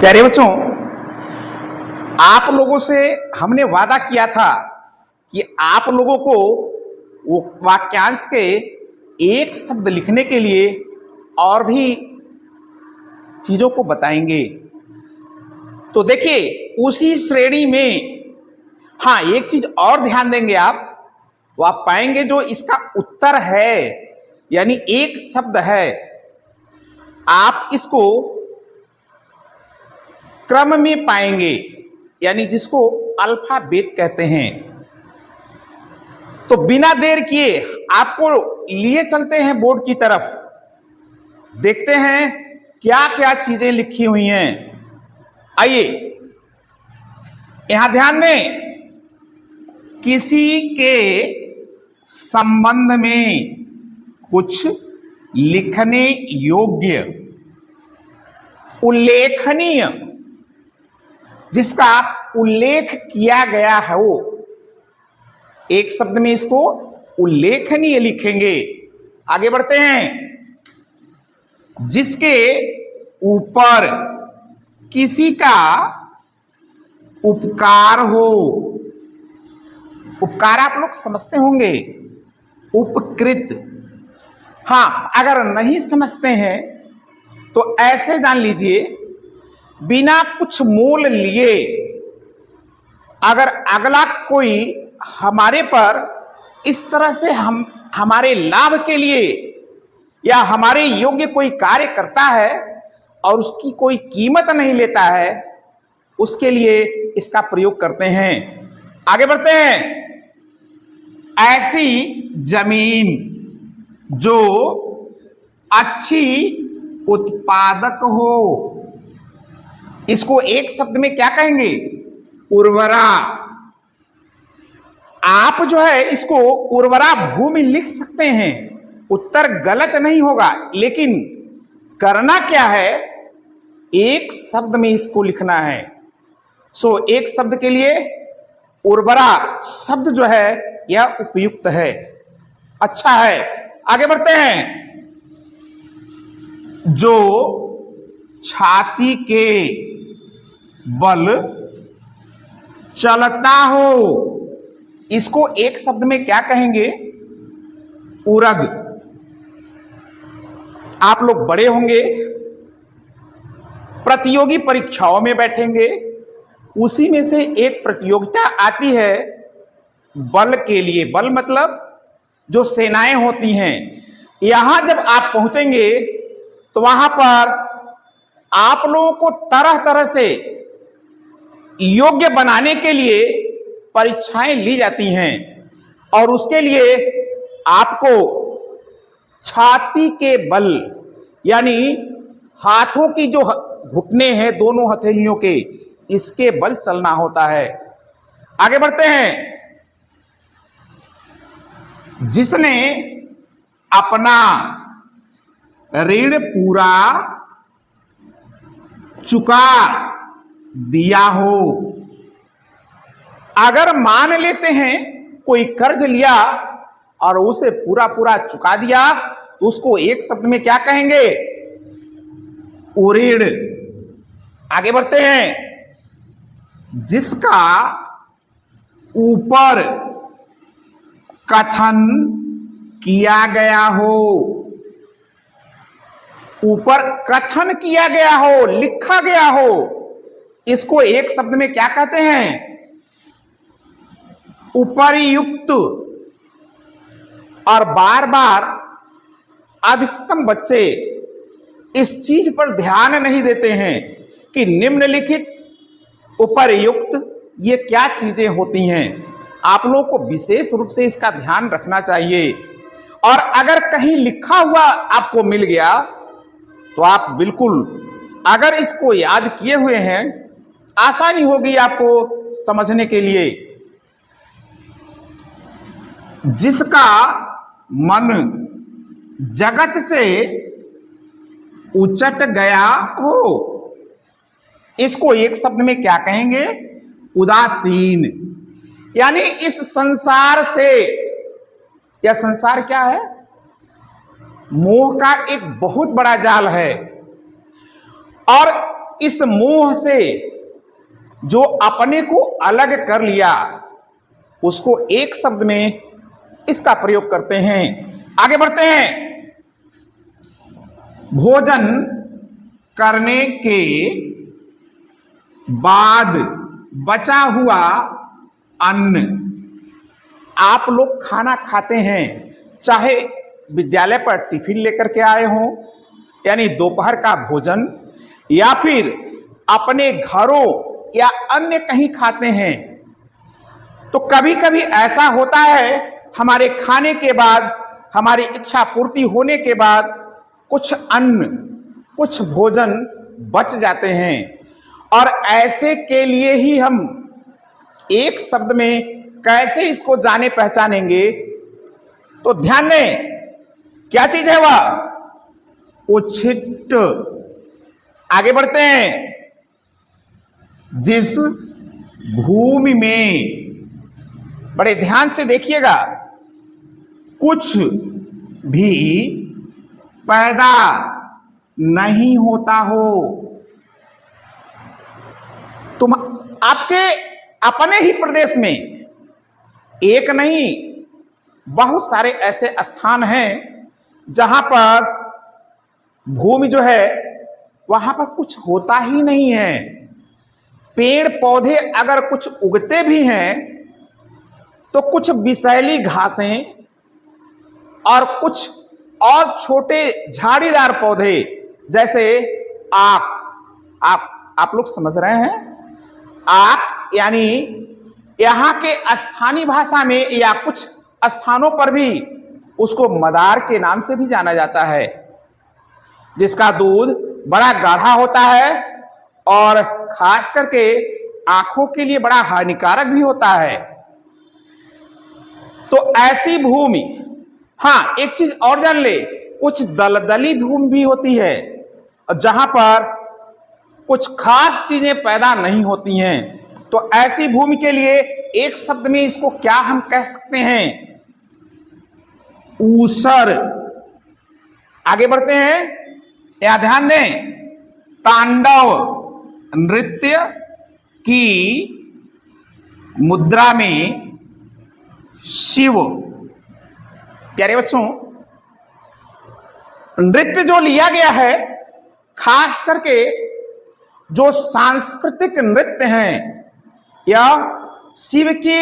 प्यारे बच्चों, आप लोगों से हमने वादा किया था कि आप लोगों को वो वाक्यांश के एक शब्द लिखने के लिए और भी चीजों को बताएंगे। तो देखिए, उसी श्रेणी में हाँ, एक चीज और ध्यान देंगे आप, तो आप पाएंगे जो इसका उत्तर है यानी एक शब्द है, आप इसको क्रम में पाएंगे, यानी जिसको अल्फाबेट कहते हैं। तो बिना देर किए आपको लिए चलते हैं बोर्ड की तरफ, देखते हैं क्या क्या चीजें लिखी हुई हैं। आइए यहां ध्यान दें, किसी के संबंध में कुछ लिखने योग्य, उल्लेखनीय, जिसका उल्लेख किया गया है, वो एक शब्द में इसको उल्लेखनीय लिखेंगे। आगे बढ़ते हैं, जिसके ऊपर किसी का उपकार हो। उपकार आप लोग समझते होंगे, उपकृत। हां, अगर नहीं समझते हैं तो ऐसे जान लीजिए, बिना कुछ मोल लिए अगर अगला कोई हमारे पर इस तरह से हमारे लाभ के लिए या हमारे योग्य कोई कार्य करता है और उसकी कोई कीमत नहीं लेता है, उसके लिए इसका प्रयोग करते हैं। आगे बढ़ते हैं, ऐसी जमीन जो अच्छी उत्पादक हो, इसको एक शब्द में क्या कहेंगे? उर्वरा। आप जो है इसको उर्वरा भूमि लिख सकते हैं, उत्तर गलत नहीं होगा, लेकिन करना क्या है, एक शब्द में इसको लिखना है। सो एक शब्द के लिए उर्वरा शब्द जो है यह उपयुक्त है, अच्छा है। आगे बढ़ते हैं, जो छाती के बल चलता हो, इसको एक शब्द में क्या कहेंगे? उरग। आप लोग बड़े होंगे, प्रतियोगी परीक्षाओं में बैठेंगे, उसी में से एक प्रतियोगिता आती है बल के लिए। बल मतलब जो सेनाएं होती हैं। यहां जब आप पहुंचेंगे तो वहां पर आप लोगों को तरह तरह से योग्य बनाने के लिए परीक्षाएं ली जाती हैं, और उसके लिए आपको छाती के बल यानी हाथों की जो घुटने हैं दोनों हथेलियों के, इसके बल चलना होता है। आगे बढ़ते हैं, जिसने अपना ऋण पूरा चुका दिया हो। अगर मान लेते हैं कोई कर्ज लिया और उसे पूरा पूरा चुका दिया, तो उसको एक शब्द में क्या कहेंगे? उऋण। आगे बढ़ते हैं, जिसका ऊपर कथन किया गया हो। ऊपर कथन किया गया हो, लिखा गया हो, इसको एक शब्द में क्या कहते हैं? उपर्युक्त। और बार बार अधिकतम बच्चे इस चीज पर ध्यान नहीं देते हैं कि निम्नलिखित, उपर्युक्त, ये क्या चीजें होती हैं। आप लोगों को विशेष रूप से इसका ध्यान रखना चाहिए, और अगर कहीं लिखा हुआ आपको मिल गया तो आप बिल्कुल, अगर इसको याद किए हुए हैं, आसानी होगी आपको समझने के लिए। जिसका मन जगत से उचट गया हो, इसको एक शब्द में क्या कहेंगे? उदासीन। यानी इस संसार से, यह संसार क्या है? मोह का एक बहुत बड़ा जाल है, और इस मोह से जो अपने को अलग कर लिया उसको एक शब्द में इसका प्रयोग करते हैं। आगे बढ़ते हैं। भोजन करने के बाद बचा हुआ अन्न। आप लोग खाना खाते हैं, चाहे विद्यालय पर टिफिन लेकर के आए हों, यानी दोपहर का भोजन, या फिर अपने घरों या अन्य कहीं खाते हैं, तो कभी कभी ऐसा होता है हमारे खाने के बाद, हमारी इच्छा पूर्ति होने के बाद कुछ अन्न, कुछ भोजन बच जाते हैं, और ऐसे के लिए ही हम एक शब्द में कैसे इसको जाने पहचानेंगे? तो ध्यान दें, क्या चीज है वह? उच्छिष्ट। आगे बढ़ते हैं। जिस भूमि में, बड़े ध्यान से देखिएगा, कुछ भी पैदा नहीं होता हो। तुम आपके अपने ही प्रदेश में एक नहीं, बहुत सारे ऐसे स्थान हैं जहां पर भूमि जो है वहां पर कुछ होता ही नहीं है। पेड़ पौधे अगर कुछ उगते भी हैं तो कुछ विषैली घासें और कुछ और छोटे झाड़ीदार पौधे, जैसे आप लोग समझ रहे हैं, आक यानी यहाँ के स्थानीय भाषा में या कुछ स्थानों पर भी उसको मदार के नाम से भी जाना जाता है, जिसका दूध बड़ा गाढ़ा होता है और खास करके आंखों के लिए बड़ा हानिकारक भी होता है। तो ऐसी भूमि, हाँ एक चीज और जान ले, कुछ दलदली भूमि भी होती है जहां पर कुछ खास चीजें पैदा नहीं होती हैं। तो ऐसी भूमि के लिए एक शब्द में इसको क्या हम कह सकते हैं? ऊसर। आगे बढ़ते हैं, या ध्यान दें, तांडव नृत्य की मुद्रा में शिव। प्यारे बच्चों, नृत्य जो लिया गया है, खास करके जो सांस्कृतिक नृत्य हैं, यह शिव की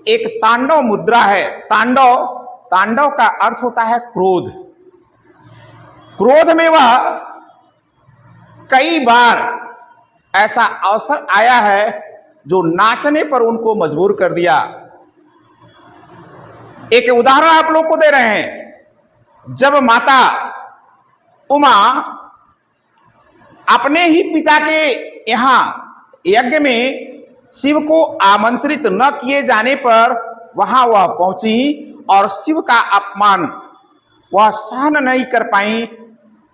एक तांडव मुद्रा है। तांडव का अर्थ होता है क्रोध। क्रोध में वह कई बार ऐसा अवसर आया है जो नाचने पर उनको मजबूर कर दिया। एक उदाहरण आप लोग को दे रहे हैं। जब माता उमा अपने ही पिता के यहां यज्ञ में शिव को आमंत्रित न किए जाने पर वहां वह पहुंची और शिव का अपमान वह सहन नहीं कर पाई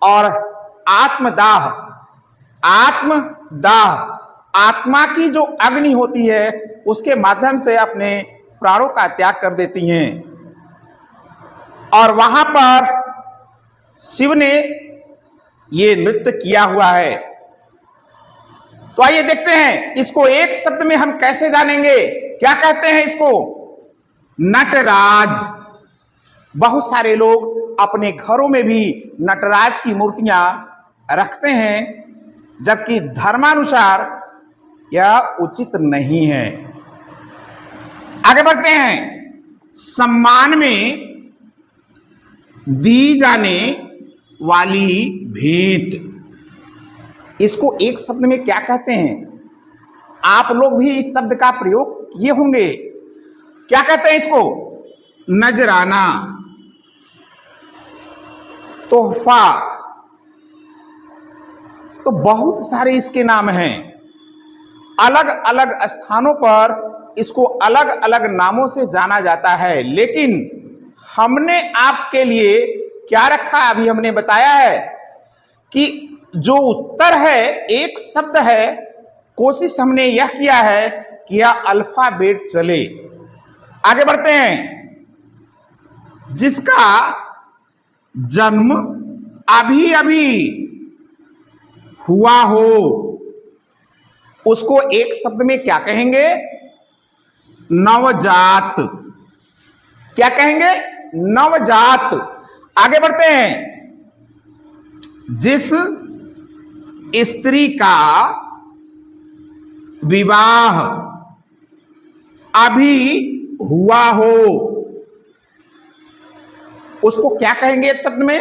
और आत्मदाह, आत्मा की जो अग्नि होती है उसके माध्यम से अपने प्राणों का त्याग कर देती हैं। और वहां पर शिव ने ये नृत्य किया हुआ है। तो आइए देखते हैं इसको एक शब्द में हम कैसे जानेंगे। क्या कहते हैं इसको? नटराज। बहुत सारे लोग अपने घरों में भी नटराज की मूर्तियां रखते हैं, जबकि धर्मानुसार यह उचित नहीं है। आगे बढ़ते हैं। सम्मान में दी जाने वाली भेंट, इसको एक शब्द में क्या कहते हैं? आप लोग भी इस शब्द का प्रयोग किए होंगे। क्या कहते हैं इसको? नजराना, तोहफा। तो बहुत सारे इसके नाम हैं। अलग अलग स्थानों पर इसको अलग अलग नामों से जाना जाता है, लेकिन हमने आपके लिए क्या रखा? अभी हमने बताया है कि जो उत्तर है एक शब्द है। कोशिश हमने यह किया है कि यह अल्फाबेट चले। आगे बढ़ते हैं। जिसका जन्म अभी अभी हुआ हो, उसको एक शब्द में क्या कहेंगे? नवजात। क्या कहेंगे? नवजात। आगे बढ़ते हैं। जिस स्त्री का विवाह अभी हुआ हो उसको क्या कहेंगे एक शब्द में?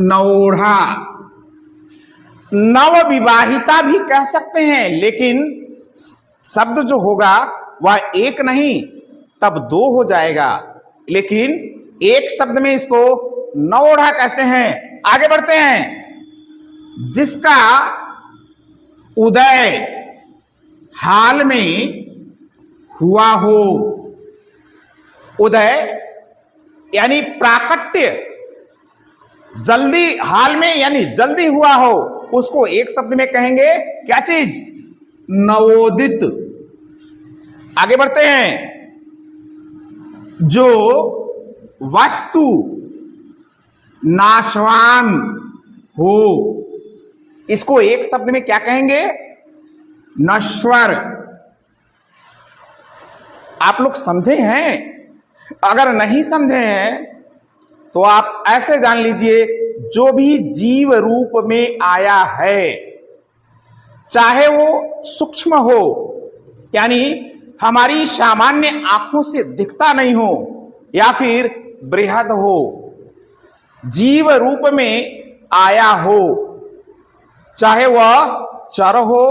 नवोढ़ा। नवविवाहिता भी कह सकते हैं, लेकिन शब्द जो होगा वह एक नहीं तब दो हो जाएगा, लेकिन एक शब्द में इसको नवोढ़ा कहते हैं। आगे बढ़ते हैं। जिसका उदय हाल में हुआ हो। उदय यानी प्राकट्य, जल्दी, हाल में यानी जल्दी हुआ हो, उसको एक शब्द में कहेंगे क्या चीज? नवोदित। आगे बढ़ते हैं। जो वस्तु नाशवान हो इसको एक शब्द में क्या कहेंगे? नश्वर। आप लोग समझे हैं? अगर नहीं समझे हैं तो आप ऐसे जान लीजिए, जो भी जीव रूप में आया है, चाहे वो सूक्ष्म हो यानी हमारी सामान्य आंखों से दिखता नहीं हो, या फिर बृहद हो, जीव रूप में आया हो, चाहे वह चर हो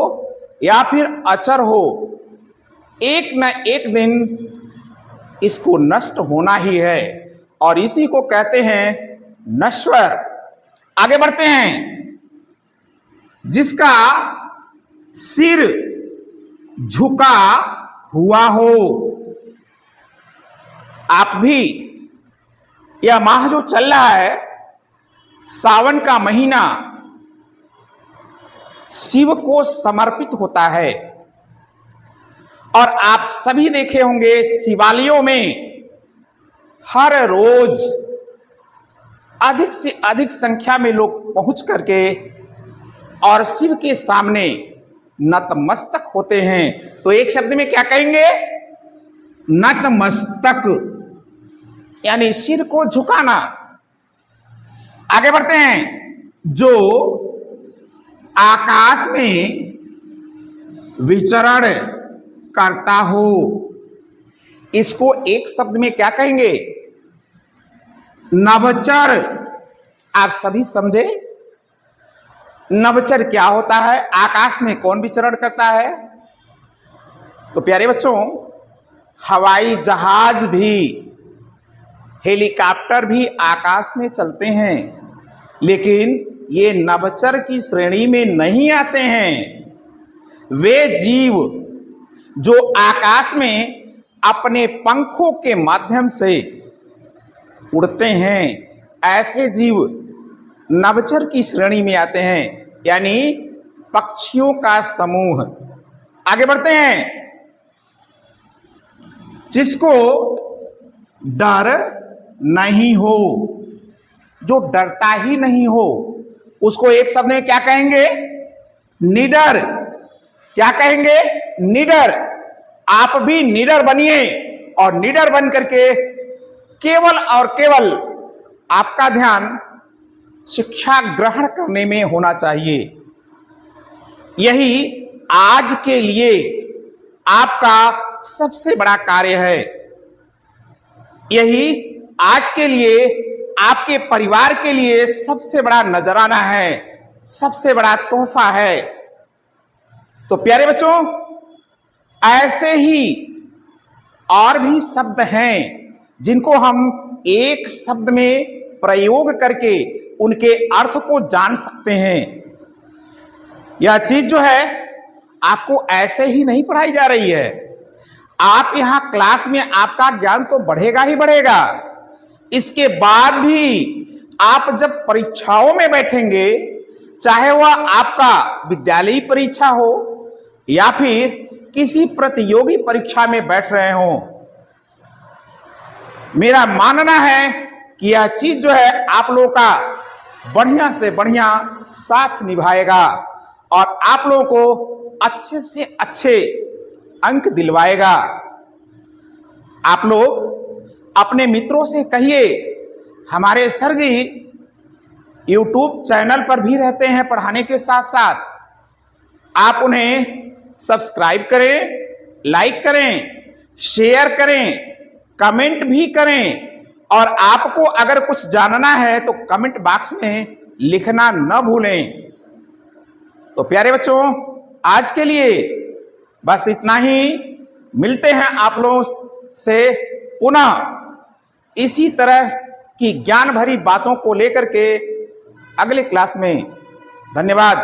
या फिर अचर हो, एक न एक दिन इसको नष्ट होना ही है, और इसी को कहते हैं नश्वर। आगे बढ़ते हैं। जिसका सिर झुका हुआ हो। आप भी, यह माह जो चल रहा है, सावन का महीना शिव को समर्पित होता है, और आप सभी देखे होंगे शिवालयों में हर रोज अधिक से अधिक संख्या में लोग पहुंच करके और शिव के सामने नतमस्तक होते हैं। तो एक शब्द में क्या कहेंगे? नतमस्तक, यानी सिर को झुकाना। आगे बढ़ते हैं। जो आकाश में विचरण करता हो इसको एक शब्द में क्या कहेंगे? नभचर। आप सभी समझे? नभचर क्या होता है? आकाश में कौन विचरण करता है? तो प्यारे बच्चों, हवाई जहाज भी, हेलीकॉप्टर भी आकाश में चलते हैं, लेकिन ये नभचर की श्रेणी में नहीं आते हैं। वे जीव जो आकाश में अपने पंखों के माध्यम से उड़ते हैं, ऐसे जीव नभचर की श्रेणी में आते हैं, यानी पक्षियों का समूह। आगे बढ़ते हैं। जिसको डर नहीं हो, जो डरता ही नहीं हो, उसको एक शब्द में क्या कहेंगे? निडर। क्या कहेंगे? निडर। आप भी निडर बनिए, और निडर बन करके केवल और केवल आपका ध्यान शिक्षा ग्रहण करने में होना चाहिए। यही आज के लिए आपका सबसे बड़ा कार्य है। यही आज के लिए आपके परिवार के लिए सबसे बड़ा नजराना है, सबसे बड़ा तोहफा है। तो प्यारे बच्चों, ऐसे ही और भी शब्द हैं जिनको हम एक शब्द में प्रयोग करके उनके अर्थ को जान सकते हैं। यह चीज जो है आपको ऐसे ही नहीं पढ़ाई जा रही है। आप यहां क्लास में आपका ज्ञान तो बढ़ेगा ही बढ़ेगा, इसके बाद भी आप जब परीक्षाओं में बैठेंगे, चाहे वह आपका विद्यालयी परीक्षा हो या फिर किसी प्रतियोगी परीक्षा में बैठ रहे हो, मेरा मानना है कि यह चीज जो है आप लोगों का बढ़िया से बढ़िया साथ निभाएगा, और आप लोगों को अच्छे से अच्छे अंक दिलवाएगा। आप लोग अपने मित्रों से कहिए, हमारे सर जी यूट्यूब चैनल पर भी रहते हैं पढ़ाने के साथ साथ, आप उन्हें सब्सक्राइब करें, लाइक करें, शेयर करें, कमेंट भी करें। और आपको अगर कुछ जानना है तो कमेंट बॉक्स में लिखना न भूलें। तो प्यारे बच्चों, आज के लिए बस इतना ही। मिलते हैं आप लोगों से पुनः इसी तरह की ज्ञान भरी बातों को लेकर के अगले क्लास में। धन्यवाद।